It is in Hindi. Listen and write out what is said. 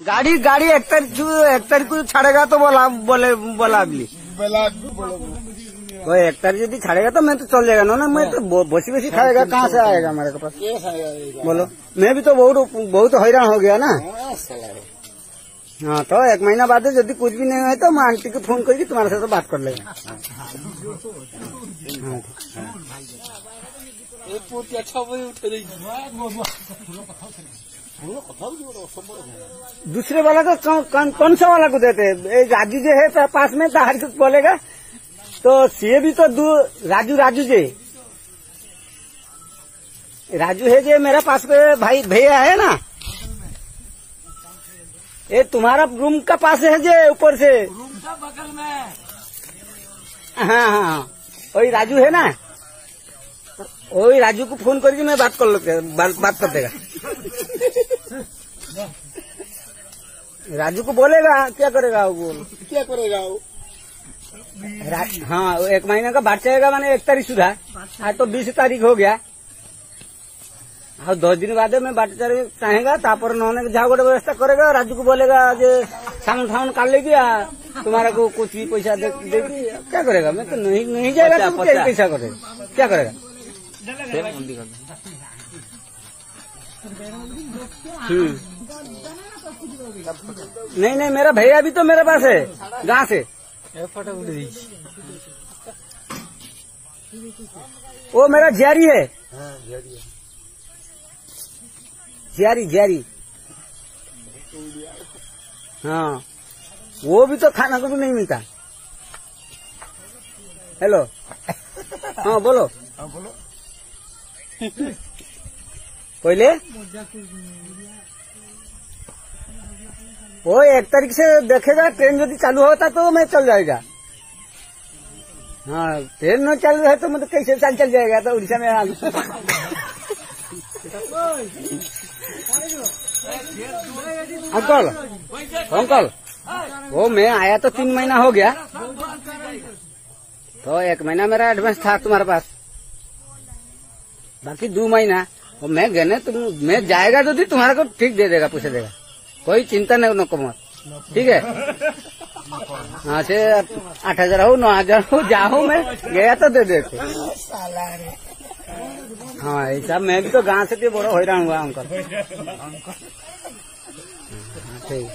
गाड़ी गाड़ी एक तारीख को छाड़ेगा तो बोला अगली वो एक तारीख यदि छाड़ेगा तो मैं तो चल जाएगा ना मैं तो बसी बसी खाएगा कहाँ से आएगा हमारे के पास बोलो। मैं भी तो बहुत हैरान हो गया ना। हाँ तो एक महीना बाद यदि कुछ भी नहीं है तो मैं आंटी को फोन करके तुम्हारे साथ बात कर लेगा। दूसरे वाला को कौन सा वाला को देते? राजू जो है पास में हर कुछ बोलेगा तो सीए भी तो राजू जे राजू है जो मेरा पास में भाई भैया है ना। ये तुम्हारा रूम का पास है जो ऊपर से रूम का बगल में। हाँ वही राजू है ना। वही राजू को फोन करके मैं बात कर लेते बात कर देगा। राजू को बोलेगा क्या करेगा वो हाँ एक महीने का बात चलेगा मैंने 1 तारीख सुधा आज तो 20 तारीख हो गया और 2 दिन बाद में बात चाहेगा तापर उन्होंने जहाँ गोटे व्यवस्था करेगा। राजू को बोलेगा जो सामान फामान काट लेगी तुम्हारा को कुछ भी पैसा देगी क्या करेगा? मैं तो नहीं जाएगा तो क्या पैसा करेगा क्या करेगा? नहीं मेरा भैया भी तो मेरे पास है गाँव से वो मेरा जियारी है। जियारी हाँ वो भी तो खाना को भी नहीं मिलता। हेलो हाँ बोलो पहले वो 1 तारीख से देखेगा ट्रेन यदि चालू होता तो मैं चल जाएगा। हाँ ट्रेन न चालू है तो मतलब कैसे चल जाएगा तो उड़ीसा में अंकल वो मैं आया तो 3 महीना हो गया तो 1 महीना मेरा एडवांस था तुम्हारे पास बाकी 2 महीना वो मैं गने तुम मैं जाएगा तो तुम्हारा को ठीक दे देगा पूछे देगा कोई चिंता नहीं नको मत ठीक है। हाँ से 8,000 हो 9,000 हो जाओ मैं गया तो दे देते। हाँ ऐसा मैं भी तो गांव से बड़ा हैरान हुआ अंकल। ठीक